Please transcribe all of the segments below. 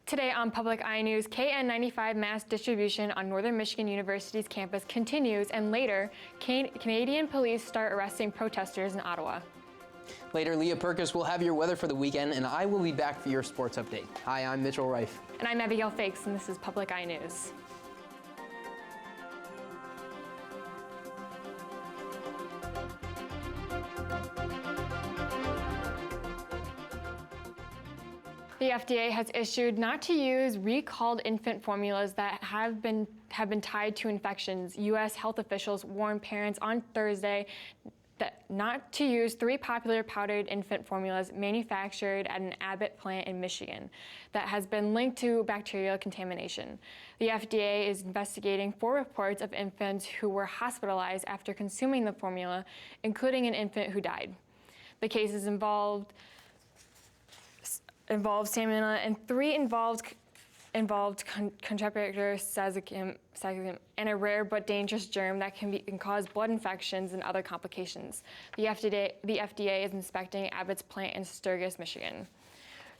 Today on Public Eye News, KN95 mass distribution on Northern Michigan University's campus continues, and later, Canadian police start arresting protesters in Ottawa. Later, Leah Purkiss will have your weather for the weekend, and I will be back for your sports update. Hi, I'm Mitchell Reif. And I'm Abigail Fakes, and this is Public Eye News. The FDA has issued not to use recalled infant formulas that have been tied to infections. U.S. health officials warned parents on Thursday that not to use 3 popular powdered infant formulas manufactured at an Abbott plant in Michigan that has been linked to bacterial contamination. The FDA is investigating 4 reports of infants who were hospitalized after consuming the formula, including an infant who died. The cases involved salmonella, and 3 involved Contractor Saccharum, and a rare but dangerous germ that can cause blood infections and other complications. The FDA is inspecting Abbott's plant in Sturgis, Michigan.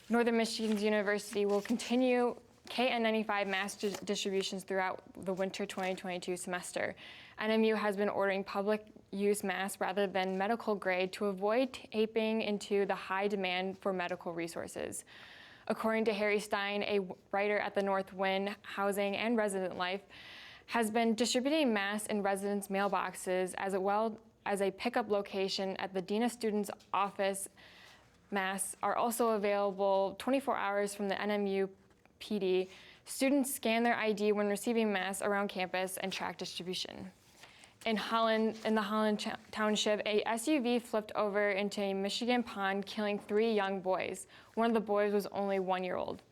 Northern Michigan University will continue KN95 mass distributions throughout the winter 2022 semester. NMU has been ordering public use masks rather than medical grade to avoid tapping into the high demand for medical resources. According to Harry Stein, a writer at the Northwind Housing and Resident Life, has been distributing masks in residents' mailboxes as well as a pickup location at the Dean of Students' office. Masks are also available 24 hours from the NMU PD. Students scan their ID when receiving masks around campus and track distribution. In the Holland Township, a SUV flipped over into a Michigan pond, killing 3 young boys. One of the boys was only 1-year-old.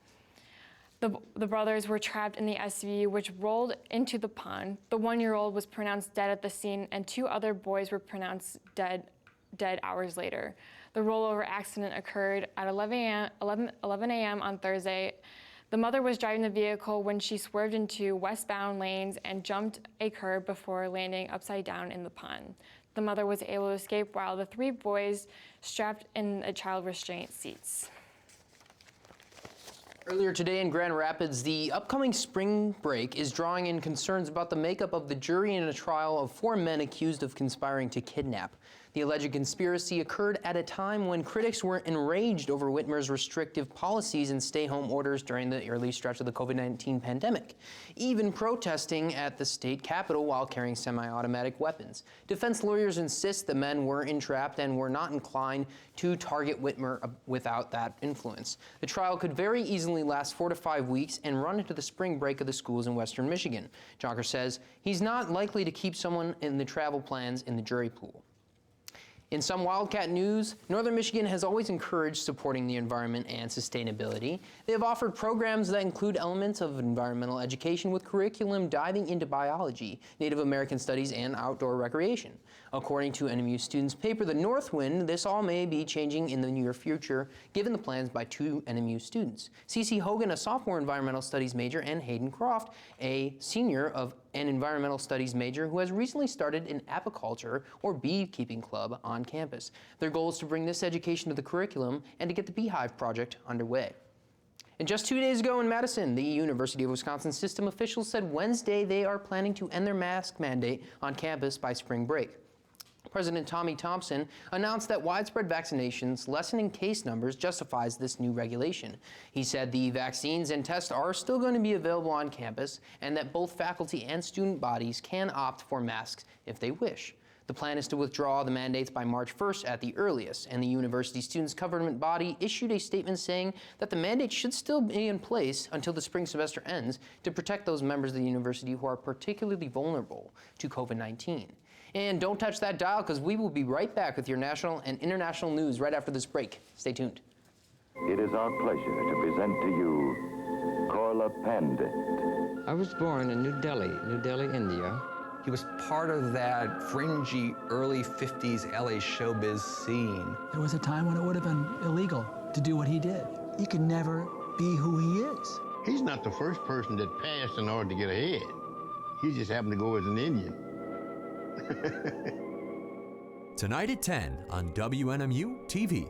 The brothers were trapped in the SUV, which rolled into the pond. The 1-year-old was pronounced dead at the scene, and 2 other boys were pronounced dead hours later. The rollover accident occurred at 11 a.m. on Thursday. The mother was driving the vehicle when she swerved into westbound lanes and jumped a curb before landing upside down in the pond. The mother was able to escape while the 3 boys strapped in the child restraint seats. Earlier today in Grand Rapids, the upcoming spring break is drawing in concerns about the makeup of the jury in a trial of 4 men accused of conspiring to kidnap. The alleged conspiracy occurred at a time when critics were enraged over Whitmer's restrictive policies and stay-home orders during the early stretch of the COVID-19 pandemic, even protesting at the state capitol while carrying semi-automatic weapons. Defense lawyers insist the men were entrapped and were not inclined to target Whitmer without that influence. The trial could very easily last 4 to 5 weeks and run into the spring break of the schools in Western Michigan. Jonker says he's not likely to keep someone in the travel plans in the jury pool. In some Wildcat news, Northern Michigan has always encouraged supporting the environment and sustainability. They have offered programs that include elements of environmental education with curriculum diving into biology, Native American studies, and outdoor recreation. According to NMU students' paper, The Northwind, this all may be changing in the near future, given the plans by 2 NMU students. CeCe Hogan, a sophomore environmental studies major, and Hayden Croft, a senior of an environmental studies major who has recently started an apiculture or beekeeping club on campus. Their goal is to bring this education to the curriculum and to get the Beehive project underway. And just 2 days ago in Madison, the University of Wisconsin system officials said Wednesday they are planning to end their mask mandate on campus by spring break. President Tommy Thompson announced that widespread vaccinations lessening case numbers justifies this new regulation. He said the vaccines and tests are still going to be available on campus and that both faculty and student bodies can opt for masks if they wish. The plan is to withdraw the mandates by March 1st at the earliest, and the university students' government body issued a statement saying that the mandate should still be in place until the spring semester ends to protect those members of the university who are particularly vulnerable to COVID-19. And don't touch that dial, because we will be right back with your national and international news right after this break. Stay tuned. It is our pleasure to present to you Korla Pandit. I was born in New Delhi, India. He was part of that fringy early 50s LA showbiz scene. There was a time when it would have been illegal to do what he did. He could never be who he is. He's not the first person that passed in order to get ahead. He just happened to go as an Indian. Tonight at 10 on WNMU-TV.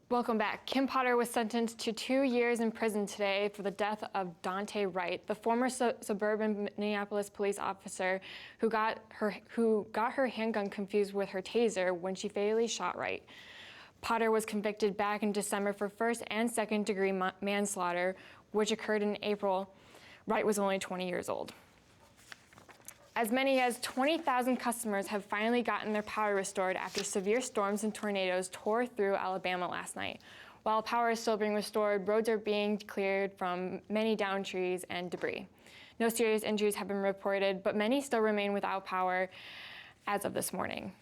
Welcome back. Kim Potter was sentenced to 2 years in prison today for the death of Dante Wright, the former suburban Minneapolis police officer who got her handgun confused with her taser when she fatally shot Wright. Potter was convicted back in December for first and second degree manslaughter, which occurred in April. Wright was only 20 years old. As many as 20,000 customers have finally gotten their power restored after severe storms and tornadoes tore through Alabama last night. While power is still being restored, roads are being cleared from many downed trees and debris. No serious injuries have been reported, but many still remain without power as of this morning.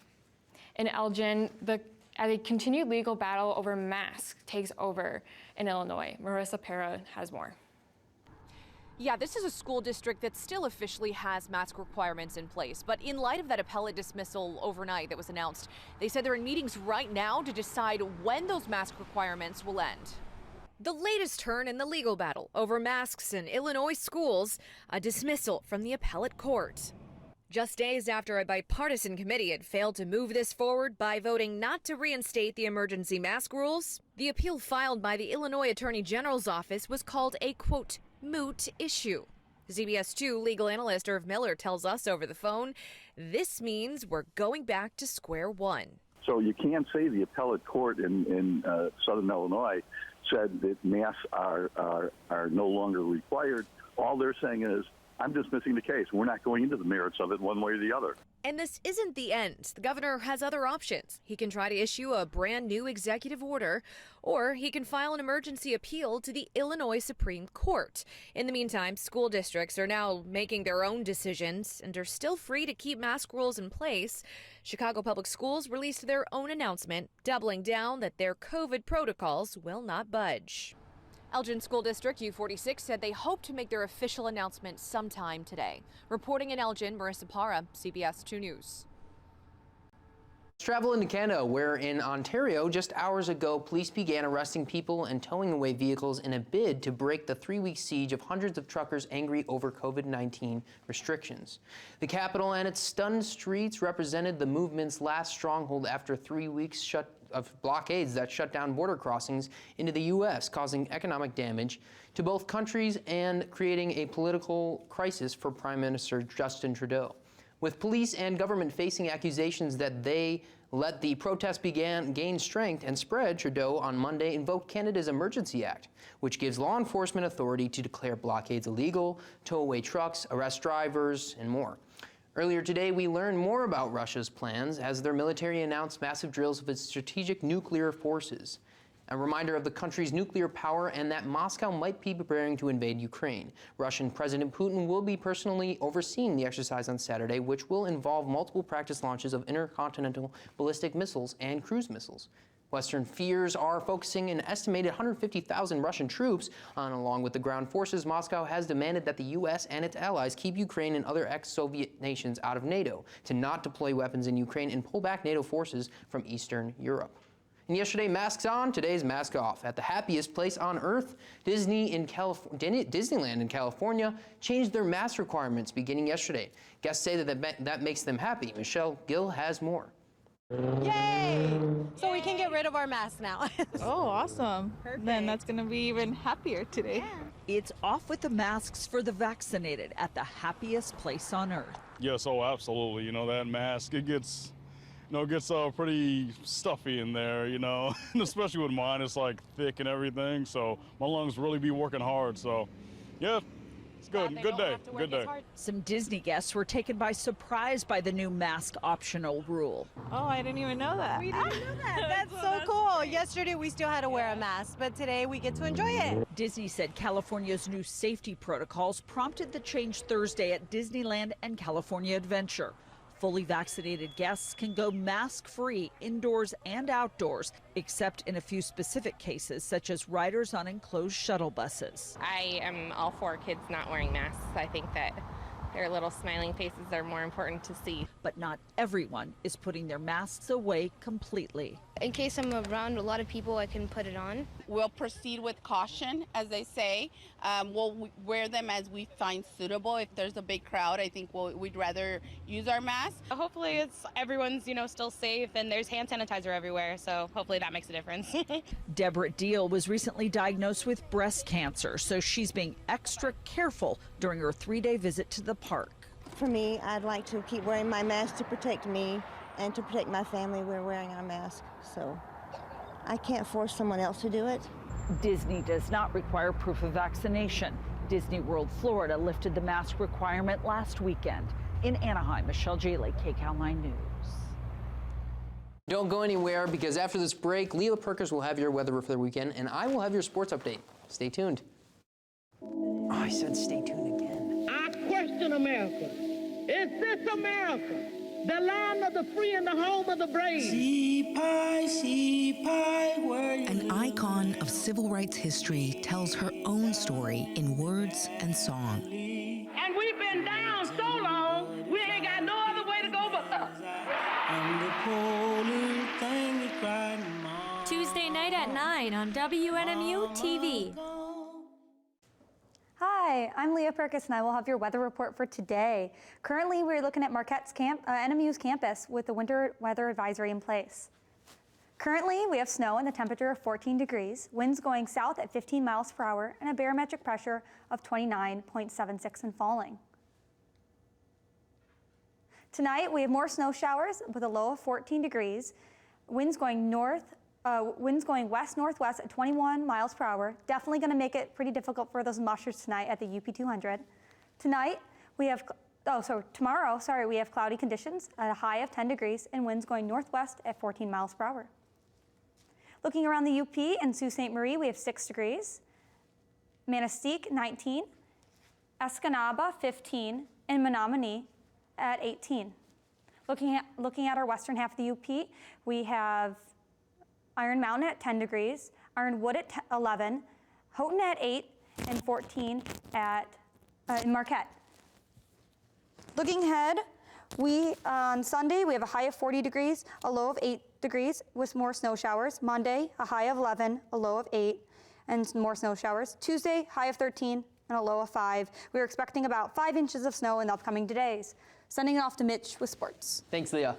In Elgin, as a continued legal battle over masks takes over in Illinois. Marissa Pera has more. Yeah, this is a school district that still officially has mask requirements in place. But in light of that appellate dismissal overnight that was announced, they said they're in meetings right now to decide when those mask requirements will end. The latest turn in the legal battle over masks in Illinois schools, a dismissal from the appellate court. Just days after a bipartisan committee had failed to move this forward by voting not to reinstate the emergency mask rules, the appeal filed by the Illinois Attorney General's office was called a, quote, moot issue. CBS 2 legal analyst Irv Miller tells us over the phone, this means we're going back to square one. So you can't say the appellate court in Southern Illinois said that masks are no longer required. All they're saying is, I'm dismissing the case. We're not going into the merits of it one way or the other. And this isn't the end. The governor has other options. He can try to issue a brand new executive order, or he can file an emergency appeal to the Illinois Supreme Court. In the meantime, school districts are now making their own decisions and are still free to keep mask rules in place. Chicago Public Schools released their own announcement, doubling down that their COVID protocols will not budge. Elgin School District U46 said they hope to make their official announcement sometime today. Reporting in Elgin, Marissa Para, CBS 2 News. Let's travel into Canada, where in Ontario, just hours ago, police began arresting people and towing away vehicles in a bid to break the 3-week siege of hundreds of truckers angry over COVID-19 restrictions. The capital and its stunned streets represented the movement's last stronghold after 3 weeks of blockades that shut down border crossings into the U.S., causing economic damage to both countries and creating a political crisis for Prime Minister Justin Trudeau. With police and government facing accusations that they let the protests gain strength and spread, Trudeau on Monday invoked Canada's Emergency Act, which gives law enforcement authority to declare blockades illegal, tow away trucks, arrest drivers, and more. Earlier today, we learned more about Russia's plans as their military announced massive drills of its strategic nuclear forces. A reminder of the country's nuclear power and that Moscow might be preparing to invade Ukraine. Russian President Putin will be personally overseeing the exercise on Saturday, which will involve multiple practice launches of intercontinental ballistic missiles and cruise missiles. Western fears are focusing an estimated 150,000 Russian troops on. Along with the ground forces, Moscow has demanded that the U.S. and its allies keep Ukraine and other ex-Soviet nations out of NATO, to not deploy weapons in Ukraine and pull back NATO forces from Eastern Europe. And yesterday, masks on, today's mask off. At the happiest place on earth, Disneyland in California changed their mask requirements beginning yesterday. Guests say that makes them happy. Michelle Gill has more. Yay! So we can get rid of our masks now. Oh, awesome. Perfect. Then that's going to be even happier today. Yeah. It's off with the masks for the vaccinated at the happiest place on earth. Yes, oh, absolutely. You know, that mask, it gets pretty stuffy in there, you know, and especially with mine, it's like thick and everything. So my lungs really be working hard. So, yeah. It's good. Good day. Good day. Some Disney guests were taken by surprise by the new mask optional rule. Oh, I didn't even know that. We didn't know that. That's so cool. Yesterday we still had to wear a mask, but today we get to enjoy it. Disney said California's new safety protocols prompted the change Thursday at Disneyland and California Adventure. Fully vaccinated guests can go mask-free indoors and outdoors, except in a few specific cases, such as riders on enclosed shuttle buses. I am all for kids not wearing masks. I think that their little smiling faces are more important to see. But not everyone is putting their masks away completely. In case I'm around a lot of people, I can put it on. We'll proceed with caution, as they say. We'll wear them as we find suitable. If there's a big crowd, I think we'd rather use our mask. Hopefully everyone's still safe, and there's hand sanitizer everywhere, so hopefully that makes a difference. Deborah Deal was recently diagnosed with breast cancer, so she's being extra careful during her 3-day visit to the park. For me, I'd like to keep wearing my mask to protect me and to protect my family. We're wearing our mask, so I can't force someone else to do it. Disney does not require proof of vaccination. Disney World Florida lifted the mask requirement last weekend. In Anaheim, Michelle Jaley, KCAL 9 News. Don't go anywhere, because after this break, Leah Purkiss will have your weather for the weekend, and I will have your sports update. Stay tuned. Oh, I said stay tuned again. I question America. Is this America? The land of the free and the home of the brave. An icon of civil rights history tells her own story in words and song. And we've been down so long, we ain't got no other way to go but up. Tuesday night at 9 on WNMU-TV. Hi, I'm Leah Purkiss, and I will have your weather report for today. Currently, we're looking at Marquette's NMU's campus with the winter weather advisory in place. Currently, we have snow and a temperature of 14 degrees, winds going south at 15 miles per hour, and a barometric pressure of 29.76 and falling. Tonight, we have more snow showers with a low of 14 degrees, winds going west-northwest at 21 miles per hour. Definitely going to make it pretty difficult for those mushers tonight at the UP 200. Tomorrow, we have cloudy conditions at a high of 10 degrees and winds going northwest at 14 miles per hour. Looking around the UP and Sault Ste. Marie, we have 6 degrees. Manistee, 19. Escanaba, 15. And Menominee at 18. Looking at our western half of the UP, we have Iron Mountain at 10 degrees, Ironwood at 11, Houghton at 8, and 14 in Marquette. Looking ahead, on Sunday, we have a high of 40 degrees, a low of 8 degrees with more snow showers. Monday, a high of 11, a low of 8, and more snow showers. Tuesday, high of 13 and a low of 5. We're expecting about 5 inches of snow in the upcoming days. Sending it off to Mitch with sports. Thanks, Leah.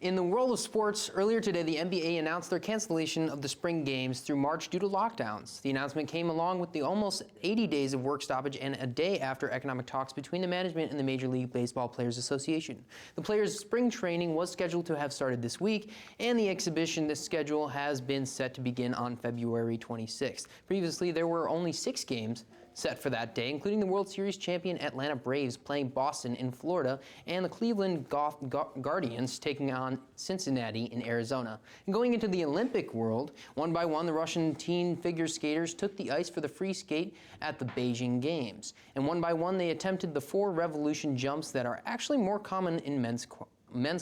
In the world of sports, earlier today, the NBA announced their cancellation of the spring games through March due to lockdowns. The announcement came along with the almost 80 days of work stoppage and a day after economic talks between the management and the Major League Baseball Players Association. The players' spring training was scheduled to have started this week, and the exhibition schedule has been set to begin on February 26th. Previously, there were only 6 games set for that day, including the World Series champion Atlanta Braves playing Boston in Florida and the Cleveland Guardians taking on Cincinnati in Arizona. And going into the Olympic world, one by one, the Russian teen figure skaters took the ice for the free skate at the Beijing Games. And one by one, they attempted the 4 revolution jumps that are actually more common in men's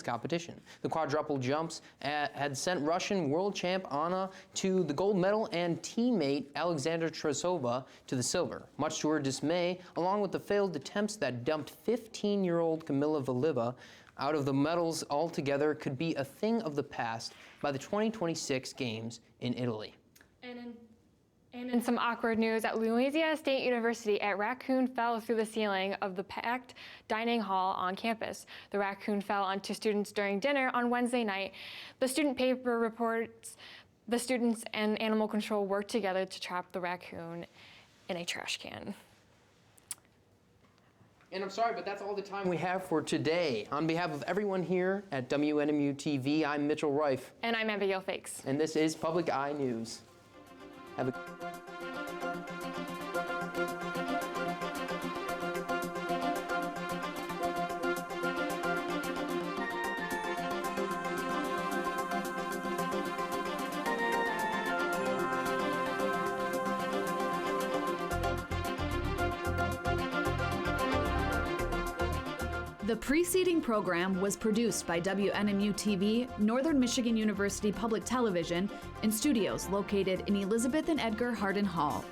competition. The quadruple jumps had sent Russian world champ Anna to the gold medal and teammate Alexandra Trasova to the silver, much to her dismay, along with the failed attempts that dumped 15-year-old Kamila Valieva out of the medals altogether could be a thing of the past by the 2026 Games in Italy. And in some awkward news, at Louisiana State University, a raccoon fell through the ceiling of the packed dining hall on campus. The raccoon fell onto students during dinner on Wednesday night. The student paper reports the students and animal control worked together to trap the raccoon in a trash can. And I'm sorry, but that's all the time we have for today. On behalf of everyone here at WNMU-TV, I'm Mitchell Reif. And I'm Abigail Fakes. And this is Public Eye News. Have a The preceding program was produced by WNMU-TV, Northern Michigan University Public Television, in studios located in Elizabeth and Edgar Hardin Hall.